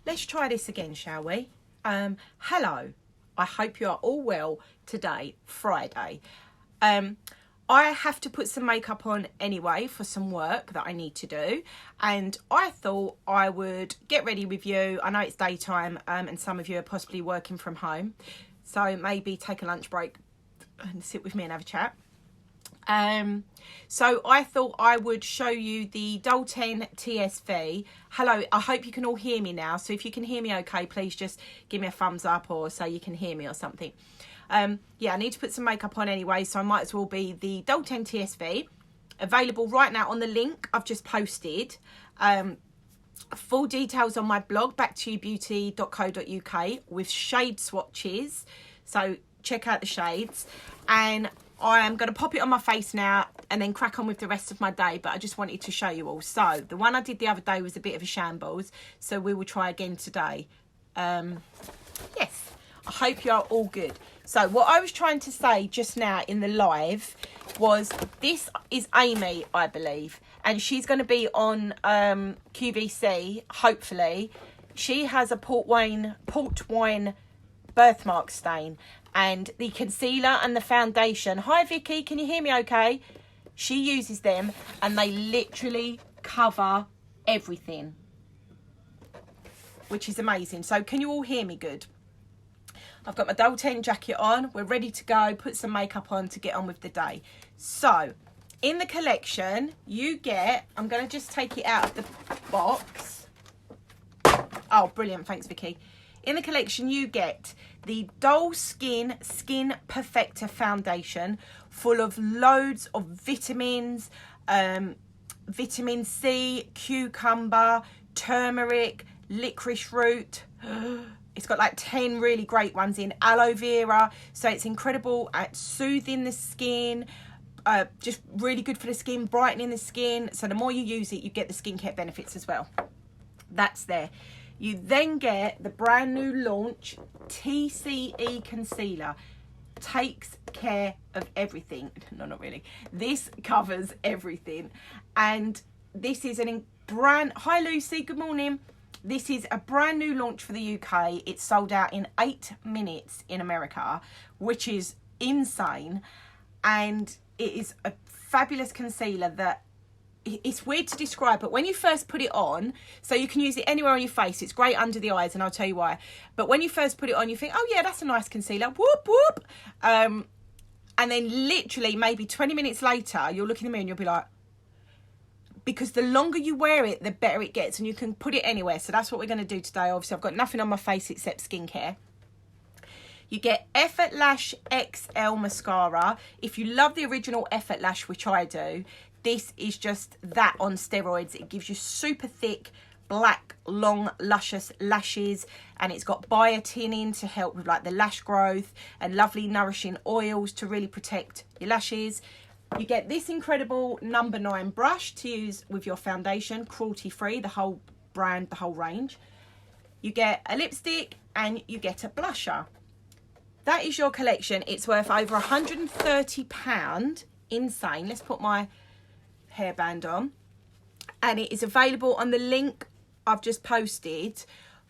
let's try this again, shall we? Hello, I hope you are all well today, Friday. I have to put some makeup on anyway for some work that I need to do, and I thought I would get ready with you. I know it's daytime, and some of you are possibly working from home, so maybe take a lunch break and sit with me and have a chat. So I thought I would show you the Doulton TSV. Hello, I hope you can all hear me now. So if you can hear me okay, please just give me a thumbs up or say you can hear me or something. Yeah, I need to put some makeup on anyway, so I might as well be the Doulton TSV. Available right now on the link I've just posted. Full details on my blog, backttoyoubeauty.co.uk, with shade swatches. So check out the shades. And I am going to pop it on my face now and then crack on with the rest of my day, but I just wanted to show you all. So the one I did the other day was a bit of a shambles, so we will try again today. Yes, I hope you're all good. So what I was trying to say just now in the live was, this is Amy, I believe, and she's going to be on QVC, hopefully. She has a port wine birthmark stain, and the concealer and the foundation. Hi Vicky, can you hear me okay? She uses them and they literally cover everything, which is amazing. So can you all hear me good? I've got my Doulton jacket on. We're ready to go. Put some makeup on to get on with the day. So in the collection you get, I'm going to just take it out of the box. Oh, brilliant. Thanks, Vicky. In the collection you get the Doulton Skin Perfector foundation, full of loads of vitamins, vitamin C, cucumber, turmeric, licorice root. It's got like 10 really great ones in, aloe vera. So it's incredible at soothing the skin, just really good for the skin, brightening the skin. So the more you use it, you get the skincare benefits as well. That's there. You then get the brand new launch TCE concealer. Takes care of everything. No, not really. This covers everything. And this is Hi Lucy, good morning. This is a brand new launch for the UK. It's sold out in 8 minutes in America, which is insane. And it is a fabulous concealer that, it's weird to describe, but when you first put it on, so you can use it anywhere on your face. It's great under the eyes, and I'll tell you why. But when you first put it on, you think, oh yeah, that's a nice concealer. Whoop, whoop. And then literally maybe 20 minutes later, you'll look in the mirror and you'll be like, because the longer you wear it, the better it gets, and you can put it anywhere. So that's what we're going to do today. Obviously, I've got nothing on my face except skincare. You get Effort Lash XL mascara. If you love the original Effort Lash, which I do, this is just that on steroids. It gives you super thick, black, long, luscious lashes, and it's got biotin in to help with like the lash growth, and lovely nourishing oils to really protect your lashes. You get this incredible number 9 brush to use with your foundation, cruelty free, the whole brand, the whole range. You get a lipstick and you get a blusher. That is your collection. It's worth over £130. Insane. Let's put my hairband on, and it is available on the link I've just posted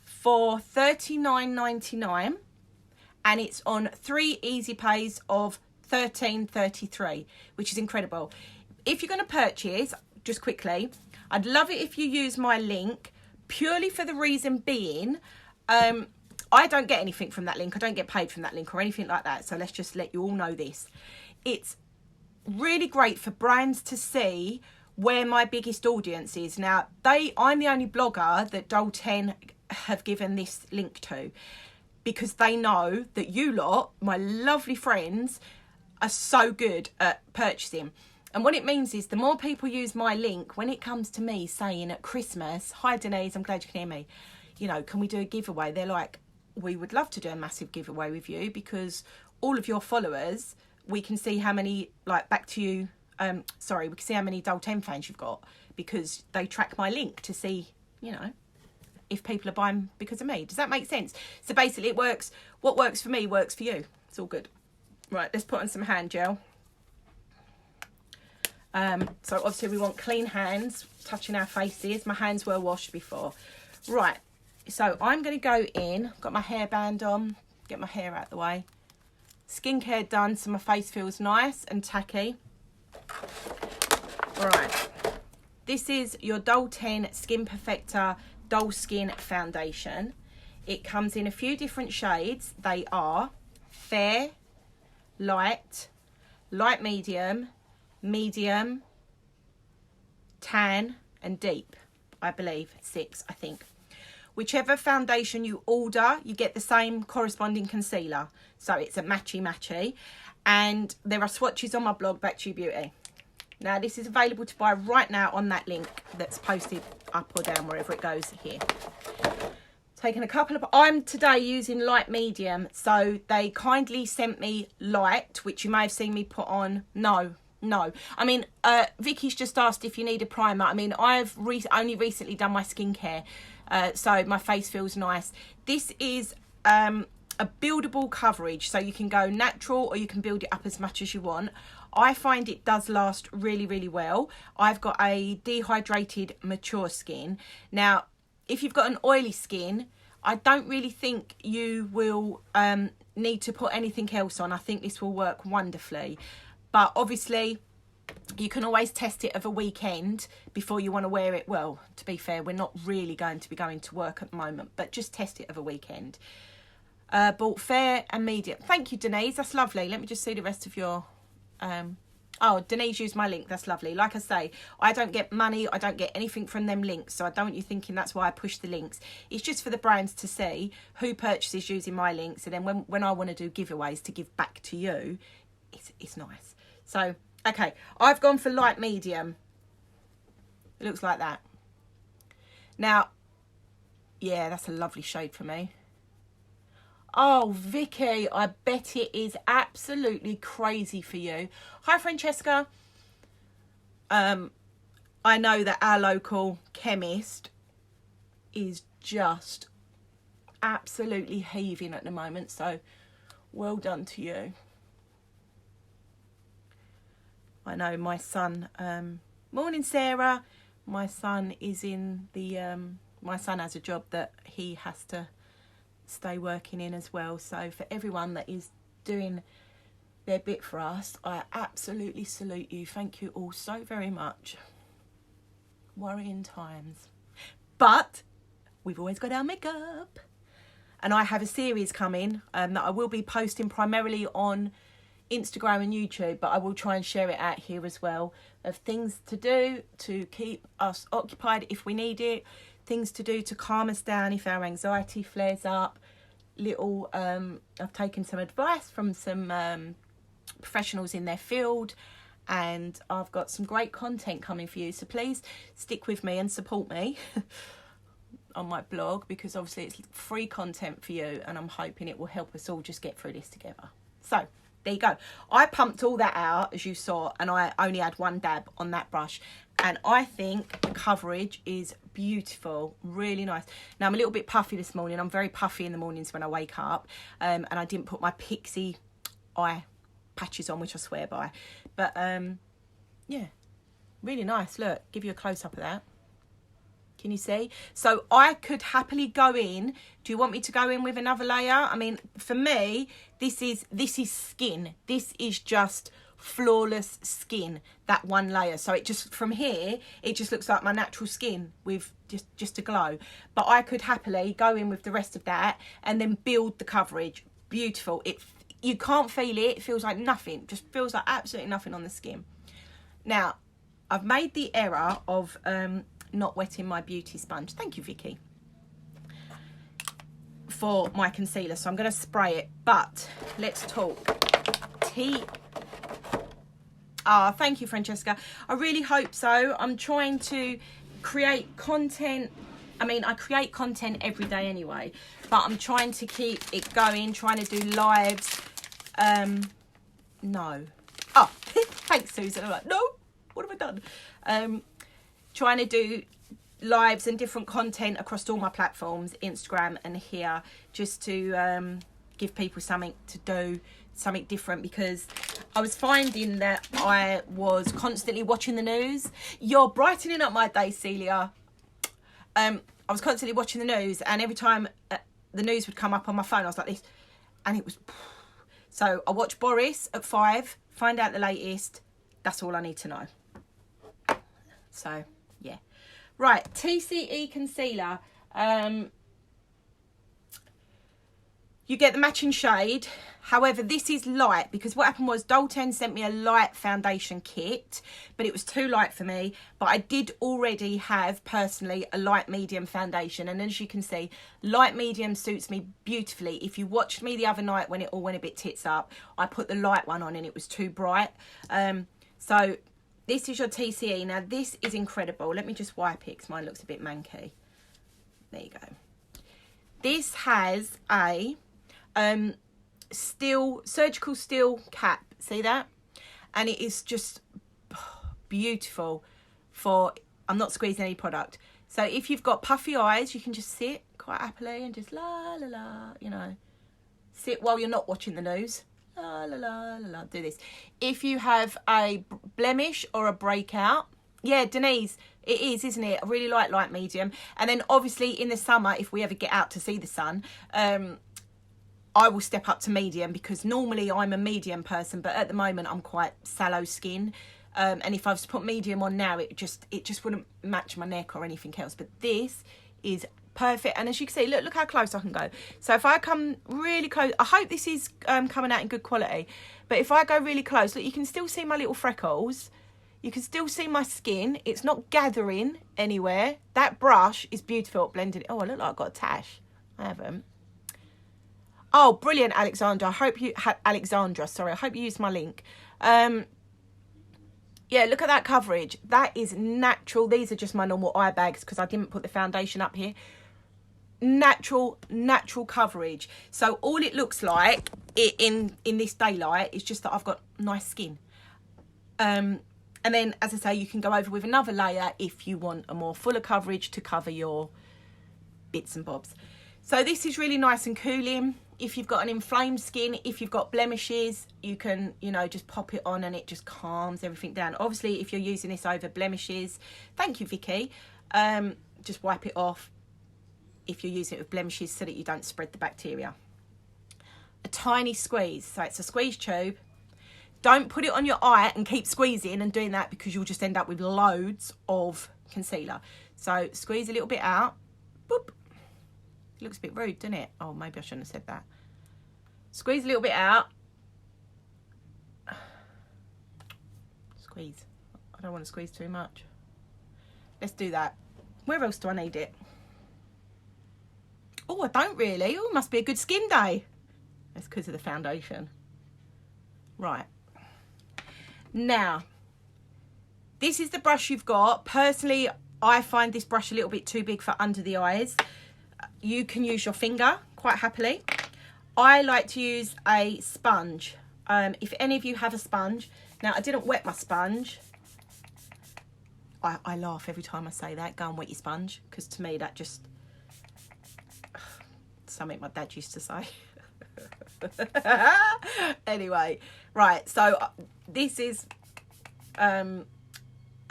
for $39.99, and it's on 3 easy pays of $13.33, which is incredible. If you're going to purchase, just quickly, I'd love it if you use my link, purely for the reason being, I don't get anything from that link. I don't get paid from that link or anything like that, so let's just let you all know this. It's really great for brands to see where my biggest audience is. Now, I'm the only blogger that Doulton have given this link to, because they know that you lot, my lovely friends, are so good at purchasing. And what it means is the more people use my link, when it comes to me saying at Christmas, hi Denise, I'm glad you can hear me, you know, can we do a giveaway? They're like, we would love to do a massive giveaway with you, because all of your followers, we can see how many, like, we can see how many Doulton fans you've got, because they track my link to see, you know, if people are buying because of me. Does that make sense? So basically it works. What works for me works for you. It's all good. Right, let's put on some hand gel. So obviously we want clean hands touching our faces. My hands were washed before. Right, So I'm going to go in, got my hairband on, get my hair out of the way. Skincare done, so my face feels nice and tacky. Right, this is your Doulton Skin Perfector Dull Skin Foundation. It comes in a few different shades. They are fair, light, light medium, medium, tan and deep. I believe 6, I think. Whichever foundation you order, you get the same corresponding concealer. So it's a matchy. And there are swatches on my blog, Back to You Beauty. Now, this is available to buy right now on that link that's posted up or down, wherever it goes here. Taking a couple of... I'm today using light medium. So they kindly sent me light, which you may have seen me put on. No. I mean, Vicky's just asked if you need a primer. I mean, I've only recently done my skincare. So my face feels nice. This is a buildable coverage, so you can go natural or you can build it up as much as you want. I find it does last really well. I've got a dehydrated mature skin. Now, if you've got an oily skin, I don't really think you will need to put anything else on. I think this will work wonderfully. But obviously, you can always test it of a weekend before you want to wear it. Well, to be fair, we're not really going to be going to work at the moment, but just test it of a weekend. Bought fair and medium. Thank you, Denise. That's lovely. Let me just see the rest of your... Oh, Denise used my link. That's lovely. Like I say, I don't get money. I don't get anything from them links. So I don't want you thinking that's why I push the links. It's just for the brands to see who purchases using my links. And then when I want to do giveaways to give back to you, it's nice. So... okay, I've gone for light medium. It looks like that. Now, yeah, that's a lovely shade for me. Oh, Vicky, I bet it is absolutely crazy for you. Hi, Francesca. I know that our local chemist is just absolutely heaving at the moment, so well done to you. I know my son, morning Sarah, my son is in the, my son has a job that he has to stay working in as well. So for everyone that is doing their bit for us, I absolutely salute you. Thank you all so very much. Worrying times. But we've always got our makeup. And I have a series coming that I will be posting primarily on Instagram and YouTube, but I will try and share it out here as well, of things to do to keep us occupied if we need it, things to do to calm us down if our anxiety flares up. I've taken some advice from some professionals in their field, and I've got some great content coming for you, so please stick with me and support me on my blog, because obviously it's free content for you, and I'm hoping it will help us all just get through this together. So there you go. I pumped all that out, as you saw, and I only had one dab on that brush. And I think the coverage is beautiful, really nice. Now, I'm a little bit puffy this morning. I'm very puffy in the mornings when I wake up. And I didn't put my Pixie eye patches on, which I swear by. But, yeah, really nice. Look, give you a close-up of that. Can you see? So I could happily go in. Do you want me to go in with another layer? I mean, for me, this is skin. This is just flawless skin, that one layer. So it just, from here, it just looks like my natural skin with just a glow. But I could happily go in with the rest of that and then build the coverage. Beautiful. You can't feel it. It feels like nothing. Just feels like absolutely nothing on the skin. Now, I've made the error of not wetting my beauty sponge. Thank you, Vicky, for my concealer. So I'm going to spray it, but let's talk thank you, Francesca. I really hope so. I'm trying to create content. I mean, I create content every day anyway, but I'm trying to keep it going, trying to do lives. No. Oh, thanks, Susan. I'm like, no, what have I done? Trying to do lives and different content across all my platforms, Instagram and here, just to give people something to do, something different, because I was finding that I was constantly watching the news. You're brightening up my day, Celia. I was constantly watching the news, and every time the news would come up on my phone, I was like this, and it was. So I watch Boris at 5, find out the latest. That's all I need to know. So yeah, right. TCE concealer. You get the matching shade. However, this is light because what happened was Doulton sent me a light foundation kit, but it was too light for me. But I did already have, personally, a light medium foundation. And as you can see, light medium suits me beautifully. If you watched me the other night when it all went a bit tits up, I put the light one on and it was too bright. So this is your TCE. Now, this is incredible. Let me just wipe it because mine looks a bit manky. There you go. This has a surgical steel cap, see that? And it is just beautiful for, I'm not squeezing any product. So if you've got puffy eyes, you can just sit quite happily and just la la la, you know, sit while you're not watching the news. La la la la la, do this. If you have a blemish or a breakout, yeah, Denise, it is, isn't it? I really like light medium. And then obviously in the summer, if we ever get out to see the sun, I will step up to medium because normally I'm a medium person, but at the moment I'm quite sallow skin. And if I was to put medium on now, it just wouldn't match my neck or anything else. But this is perfect. And as you can see, look how close I can go. So if I come really close, I hope this is coming out in good quality. But if I go really close, look, you can still see my little freckles. You can still see my skin. It's not gathering anywhere. That brush is beautiful at blending. Oh, I look like I've got a tash. I haven't. Oh, brilliant, Alexandra. I hope you used my link. Yeah, look at that coverage. That is natural. These are just my normal eye bags because I didn't put the foundation up here. Natural coverage. So all it looks like in this daylight is just that I've got nice skin. And then, as I say, you can go over with another layer if you want a more fuller coverage to cover your bits and bobs. So this is really nice and cooling. If you've got an inflamed skin, if you've got blemishes, you can, you know, just pop it on and it just calms everything down. Obviously, if you're using this over blemishes, thank you, Vicky, just wipe it off if you're using it with blemishes so that you don't spread the bacteria. A tiny squeeze. So it's a squeeze tube. Don't put it on your eye and keep squeezing and doing that because you'll just end up with loads of concealer. So squeeze a little bit out. Boop. It looks a bit rude, doesn't it? Oh, maybe I shouldn't have said that. Squeeze a little bit out. Squeeze. I don't want to squeeze too much. Let's do that. Where else do I need it? Oh, I don't really. Oh, must be a good skin day. That's because of the foundation. Right. Now, this is the brush you've got. Personally, I find this brush a little bit too big for under the eyes. You can use your finger quite happily. I like to use a sponge. If any of you have a sponge. Now, I didn't wet my sponge. I laugh every time I say that. Go and wet your sponge. Because to me, that just... something my dad used to say. Anyway, right, so this is a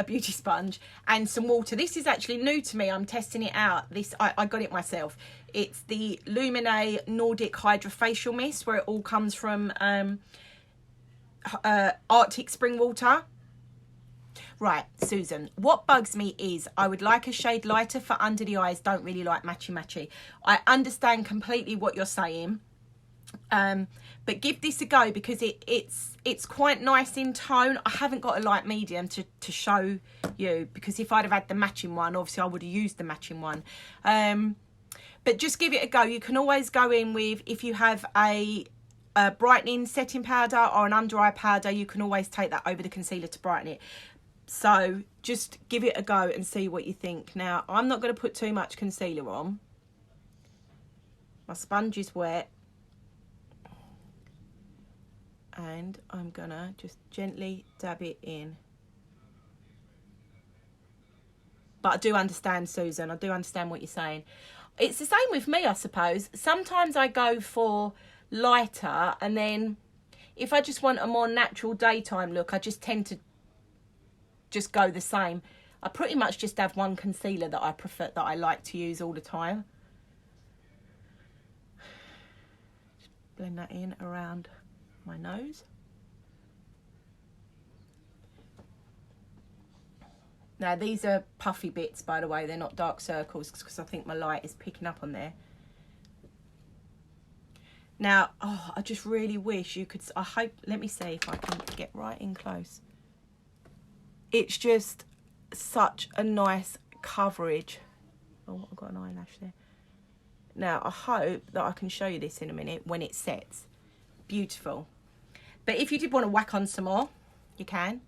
beauty sponge and some water. This is actually new to me. I'm testing it out. I got it myself. It's the Lumen Nordic Hydrofacial Mist, where it all comes from Arctic spring water. Right, Susan, what bugs me is I would like a shade lighter for under the eyes. Don't really like matchy. I understand completely what you're saying. But give this a go because it's quite nice in tone. I haven't got a light medium to show you because if I'd have had the matching one, obviously I would have used the matching one. But just give it a go. You can always go in with, if you have a brightening setting powder or an under eye powder, you can always take that over the concealer to brighten it. So just give it a go and see what you think. Now, I'm not going to put too much concealer on. My sponge is wet. And I'm gonna just gently dab it in. But I do understand, Susan, I do understand what you're saying. It's the same with me, I suppose. Sometimes I go for lighter, and then if I just want a more natural daytime look, I just tend to just go the same. I pretty much just have one concealer that I prefer, that I like to use all the time. Just blend that in around my nose. Now these are puffy bits, by the way, they're not dark circles, because I think my light is picking up on there. Now, oh, I just really wish you could, I hope, let me see if I can get right in close. It's just such a nice coverage. Oh, I've got an eyelash there. Now, I hope that I can show you this in a minute when it sets. Beautiful. But if you did want to whack on some more, you can.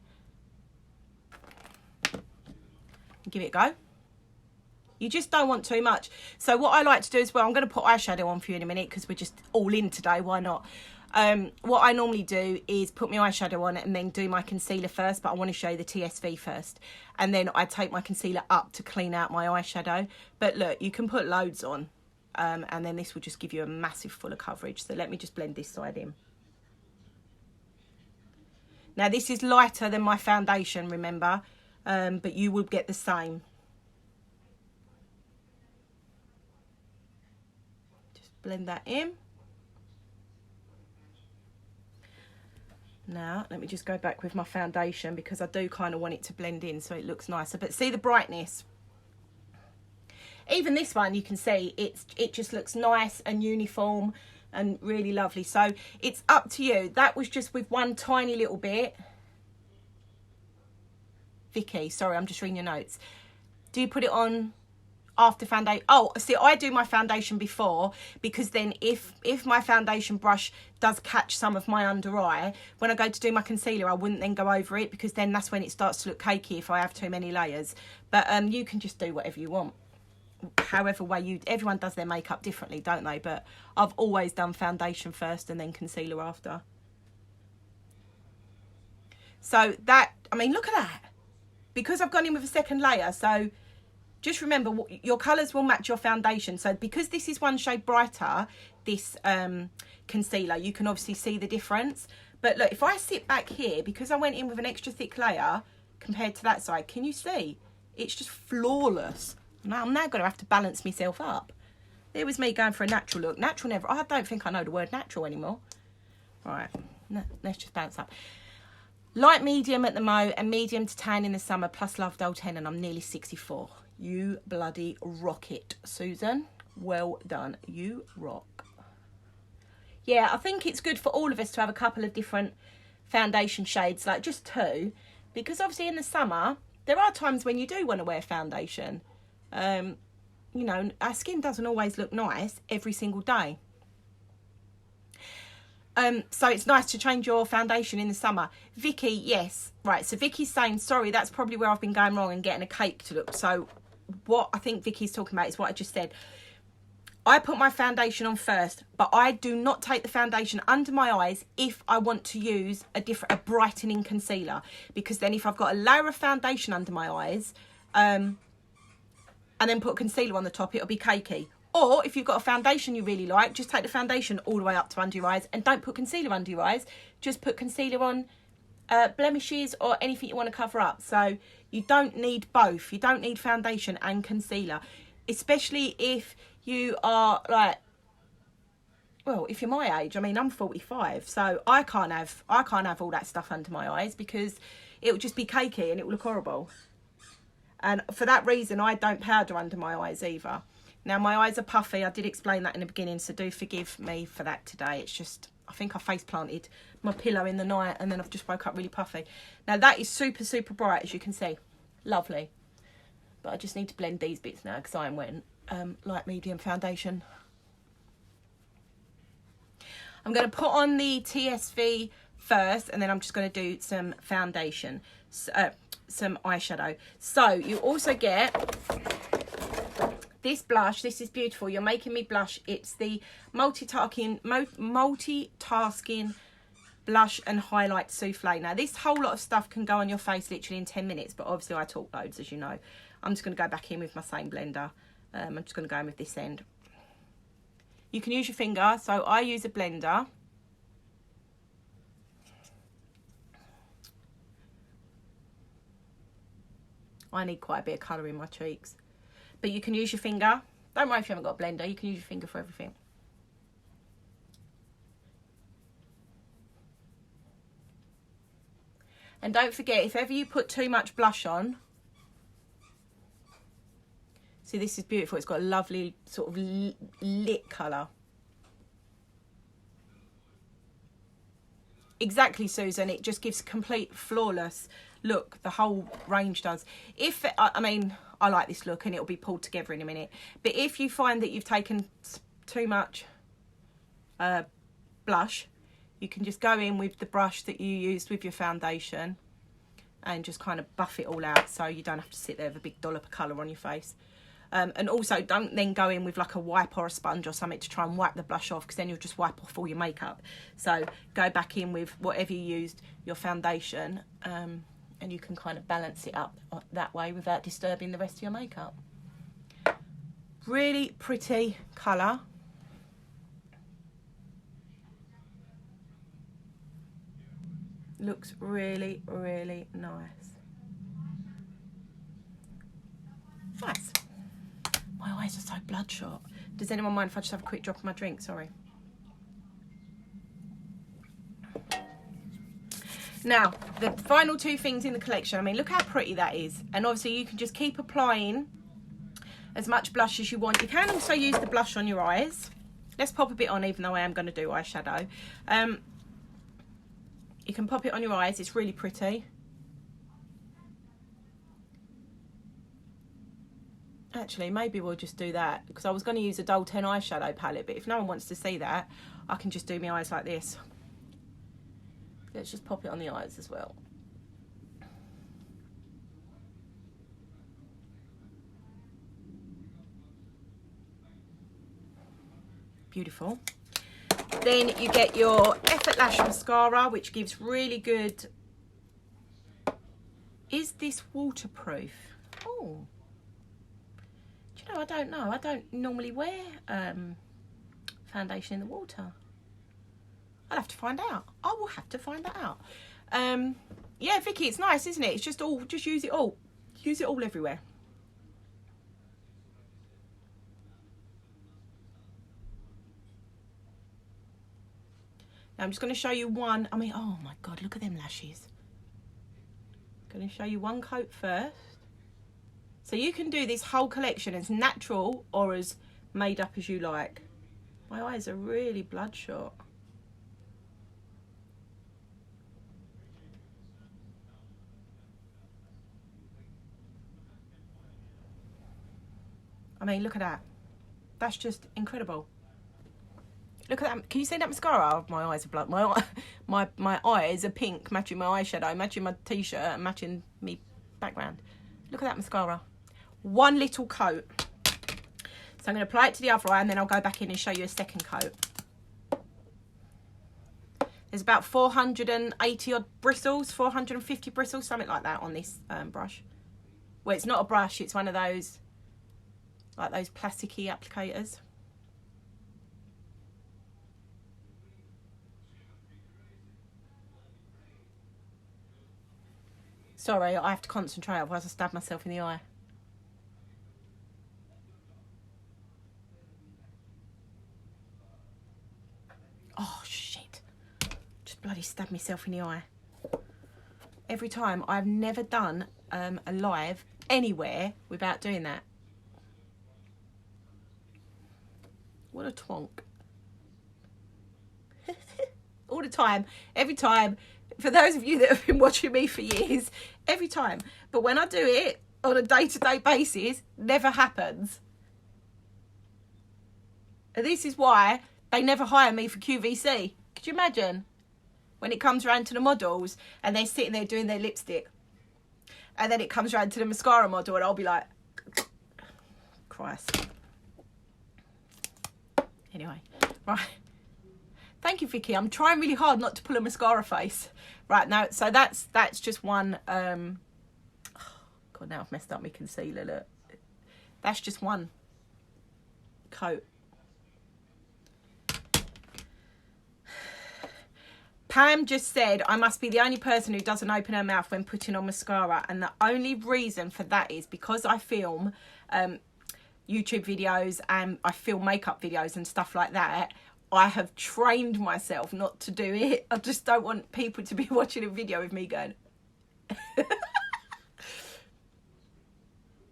Give it a go. You just don't want too much. So what I like to do as well, I'm going to put eyeshadow on for you in a minute because we're just all in today, why not? What I normally do is put my eyeshadow on and then do my concealer first, but I want to show you the TSV first. And then I take my concealer up to clean out my eyeshadow. But look, you can put loads on, and then this will just give you a massive full of coverage. So let me just blend this side in. Now this is lighter than my foundation, remember? But you will get the same. Just blend that in. Now, let me just go back with my foundation because I do kind of want it to blend in so it looks nicer. But see the brightness? Even this one, you can see it just looks nice and uniform and really lovely. So it's up to you. That was just with one tiny little bit. Vicky, sorry, I'm just reading your notes. Do you put it on after foundation? Oh, see, I do my foundation before, because then if my foundation brush does catch some of my under eye, when I go to do my concealer, I wouldn't then go over it, because then that's when it starts to look cakey if I have too many layers. But you can just do whatever you want. However way everyone does their makeup differently, don't they? But I've always done foundation first and then concealer after. So that, I mean, look at that. Because I've gone in with a second layer, so just remember, your colours will match your foundation. So because this is one shade brighter, this concealer, you can obviously see the difference. But look, if I sit back here, because I went in with an extra thick layer compared to that side, can you see? It's just flawless. Now I'm now going to have to balance myself up. There was me going for a natural look. Natural never, I don't think I know the word natural anymore. Right, let's just balance up. Light medium at the mo and medium to tan in the summer, plus love Doulton, and I'm nearly 64. You bloody rock it, Susan. Well done. You rock. Yeah, I think it's good for all of us to have a couple of different foundation shades, like just two, because obviously in the summer, there are times when you do want to wear foundation. You know, our skin doesn't always look nice every single day. So it's nice to change your foundation in the summer. Vicky, yes. Right, so Vicky's saying, sorry, that's probably where I've been going wrong and getting a cake to look. So what I think Vicky's talking about is what I just said. I put my foundation on first, but I do not take the foundation under my eyes if I want to use a brightening concealer. Because then if I've got a layer of foundation under my eyes, and then put concealer on the top, it'll be cakey. Or if you've got a foundation you really like, just take the foundation all the way up to under your eyes and don't put concealer under your eyes. Just put concealer on blemishes or anything you want to cover up. So you don't need both. You don't need foundation and concealer, especially if you are like, well, if you're my age. I mean, I'm 45, so I can't have all that stuff under my eyes because it will just be cakey and it will look horrible. And for that reason, I don't powder under my eyes either. Now, my eyes are puffy. I did explain that in the beginning, so do forgive me for that today. It's just, I think I face planted my pillow in the night and then I've just woke up really puffy. Now, that is super, super bright, as you can see. Lovely. But I just need to blend these bits now because I am wearing light medium foundation. I'm going to put on the TSV first and then I'm just going to do some foundation, some eyeshadow. So, you also get this blush. This is beautiful. You're making me blush. It's the multitasking blush and highlight souffle. Now this whole lot of stuff can go on your face literally in 10 minutes, but obviously I talk loads, as you know. I'm just going to go back in with my same blender. I'm just going to go in with this end. You can use your finger, so I use a blender. I need quite a bit of colour in my cheeks. But you can use your finger. Don't worry if you haven't got a blender. You can use your finger for everything. And don't forget, if ever you put too much blush on, see, this is beautiful. It's got a lovely sort of lit colour. Exactly, Susan. It just gives complete flawless look. The whole range does. If I mean, I like this look, and it'll be pulled together in a minute. But if you find that you've taken too much blush, you can just go in with the brush that you used with your foundation and just kind of buff it all out, so you don't have to sit there with a big dollop of colour on your face. And also, don't then go in with like a wipe or a sponge or something to try and wipe the blush off, because then you'll just wipe off all your makeup. So go back in with whatever you used, your foundation, and you can kind of balance it up that way without disturbing the rest of your makeup. Really pretty colour. Looks really, really nice. Nice. My eyes are so bloodshot. Does anyone mind if I just have a quick drop of my drink? Sorry. Now, the final two things in the collection. I mean, look how pretty that is. And obviously you can just keep applying as much blush as you want. You can also use the blush on your eyes. Let's pop a bit on, even though I am going to do eyeshadow. You can pop it on your eyes. It's really pretty. Actually, maybe we'll just do that, because I was going to use a Doulton eyeshadow palette, but if no one wants to see that, I can just do my eyes like this. Let's just pop it on the eyes as well. Beautiful. Then you get your Effort Lash mascara, which gives really good... Is this waterproof? Oh. Do you know, I don't know. I don't normally wear foundation in the water. I'll have to find out. I will have to find that out. Yeah, Vicky, it's nice, isn't it? It's just all, just use it all. Use it all everywhere. Now I'm just going to show you one. I mean, oh my God, look at them lashes. I'm going to show you one coat first. So you can do this whole collection as natural or as made up as you like. My eyes are really bloodshot. I mean, look at that. That's just incredible. Look at that. Can you see that mascara? Oh, my eyes are blood. My eyes are pink, matching my eyeshadow, matching my t-shirt, and matching me background. Look at that mascara. One little coat. So I'm going to apply it to the other eye, and then I'll go back in and show you a second coat. There's about 480 odd bristles, 450 bristles, something like that on this brush. Well, it's not a brush, it's one of those, like those plasticky applicators. Sorry, I have to concentrate, otherwise I stab myself in the eye. Oh, shit. Just bloody stabbed myself in the eye. Every time. I've never done a live anywhere without doing that. What a twonk. All the time. Every time. For those of you that have been watching me for years, every time. But when I do it on a day-to-day basis, never happens. And this is why they never hire me for QVC. Could you imagine? When it comes around to the models and they're sitting there doing their lipstick. And then it comes around to the mascara model and I'll be like, Christ. Anyway, right. Thank you, Vicky. I'm trying really hard not to pull a mascara face. Right, now, so that's just one, oh, God, now I've messed up my concealer, look. That's just one coat. Pam just said, I must be the only person who doesn't open her mouth when putting on mascara. And the only reason for that is because I film YouTube videos and I film makeup videos and stuff like that. I have trained myself not to do it. I just don't want people to be watching a video with me going.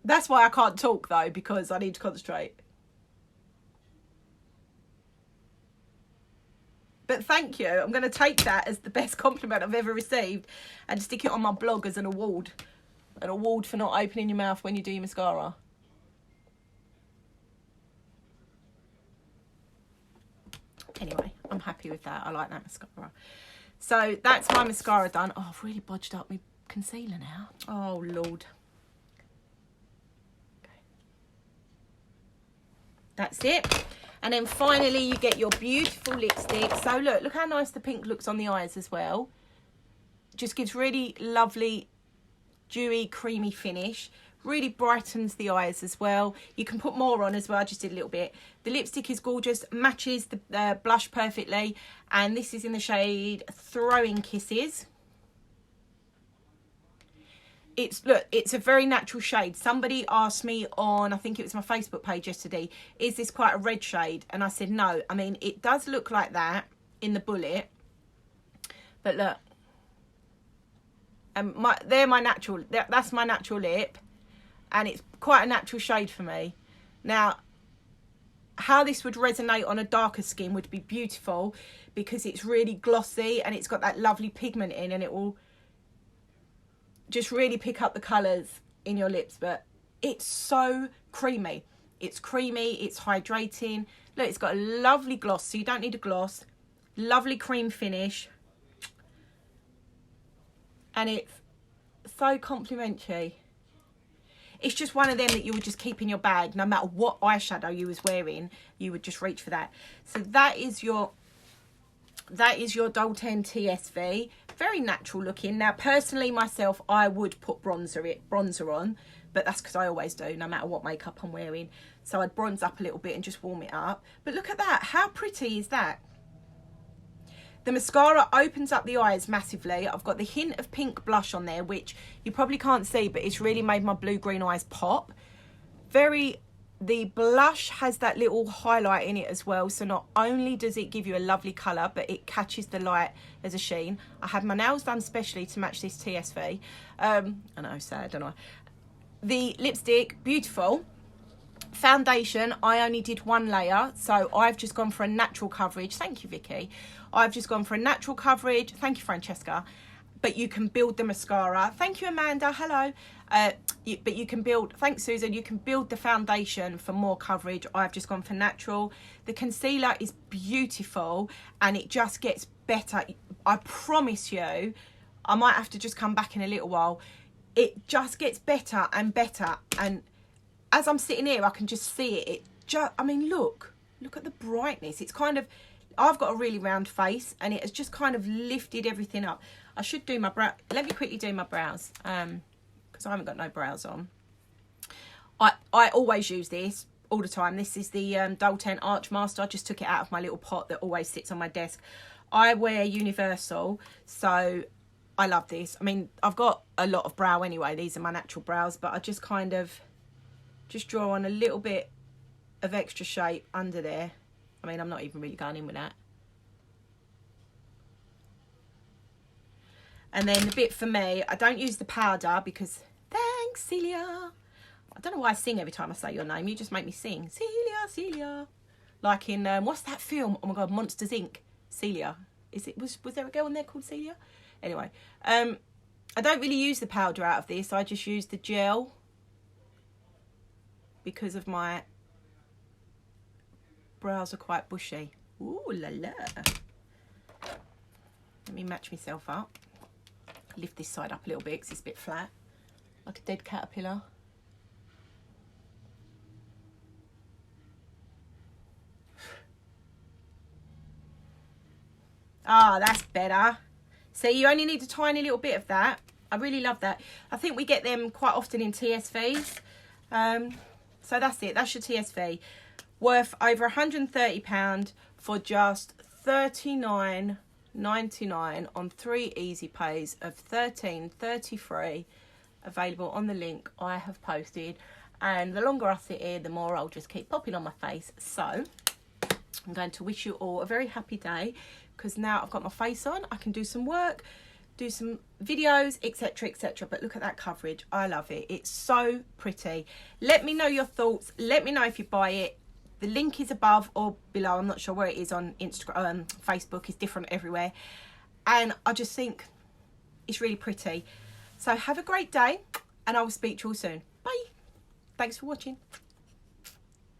That's why I can't talk though, because I need to concentrate. But thank you. I'm going to take that as the best compliment I've ever received and stick it on my blog as an award. An award for not opening your mouth when you do your mascara. Anyway, I'm happy with that. I like that mascara. So that's my mascara done. Oh, I've really bodged up my concealer now. Oh, Lord. Okay. That's it. And then finally you get your beautiful lipstick. So look how nice the pink looks on the eyes as well. Just gives really lovely, dewy, creamy finish. Really brightens the eyes as well. You can put more on as well. I just did a little bit. The lipstick is gorgeous, matches the blush perfectly. And this is in the shade Throwing Kisses. It's a very natural shade. Somebody asked me on, I think it was my Facebook page yesterday, is this quite a red shade? And I said no. I mean, it does look like that in the bullet. But look. And that's my natural lip. And it's quite a natural shade for me. Now, how this would resonate on a darker skin would be beautiful because it's really glossy and it's got that lovely pigment in, and it will just really pick up the colours in your lips. But it's so creamy. It's creamy, it's hydrating. Look, it's got a lovely gloss, so you don't need a gloss. Lovely cream finish. And it's so complimentary. It's just one of them that you would just keep in your bag. No matter what eyeshadow you was wearing, you would just reach for that. So that is your Doulton TSV. Very natural looking. Now, personally, myself, I would put bronzer on. But that's because I always do, no matter what makeup I'm wearing. So I'd bronze up a little bit and just warm it up. But look at that. How pretty is that? The mascara opens up the eyes massively. I've got the hint of pink blush on there, which you probably can't see, but it's really made my blue-green eyes pop. The blush has that little highlight in it as well. So not only does it give you a lovely colour, but it catches the light as a sheen. I had my nails done specially to match this TSV. I know, sad, don't I? The lipstick, beautiful. Foundation, I only did one layer, so I've just gone for a natural coverage. Thank you, Vicky. I've just gone for a natural coverage. Thank you, Francesca. But you can build the mascara. Thank you, Amanda. Hello. But you can build, thanks, Susan. You can build the foundation for more coverage. I've just gone for natural. The concealer is beautiful and it just gets better. I promise you, I might have to just come back in a little while. It just gets better and better. And as I'm sitting here, I can just see it. I mean, look at the brightness. It's kind of, I've got a really round face and it has just kind of lifted everything up. I should do my brow. Let me quickly do my brows because I haven't got no brows on. I always use this all the time. This is the Doulton Arch Master. I just took it out of my little pot that always sits on my desk. I wear Universal, so I love this. I mean, I've got a lot of brow anyway. These are my natural brows, but I just kind of just draw on a little bit of extra shape under there. I mean, I'm not even really going in with that. And then the bit for me, I don't use the powder because, thanks, Celia. I don't know why I sing every time I say your name. You just make me sing. Celia, Celia. Like in, what's that film? Oh my God, Monsters, Inc. Celia. Was there a girl in there called Celia? Anyway, I don't really use the powder out of this. I just use the gel because of my brows are quite bushy. Ooh la la. Let me match myself up. Lift this side up a little bit because it's a bit flat, like a dead caterpillar. Ah, that's better. So you only need a tiny little bit of that. I really love that. I think we get them quite often in TSVs. So that's it. That's your TSV. Worth over £130 for just £39.99. £12.99 on 3 easy pays of £13.33, available on the link I have posted. And the longer I sit here, the more I'll just keep popping on my face. So I'm going to wish you all a very happy day, because now I've got my face on, I can do some work, do some videos, etc, etc. But look at that coverage. I love it. It's so pretty. Let me know your thoughts. Let me know if you buy it. The link is above or below. I'm not sure where it is on Instagram, Facebook. It's different everywhere. And I just think it's really pretty. So have a great day, and I will speak to you all soon. Bye. Thanks for watching.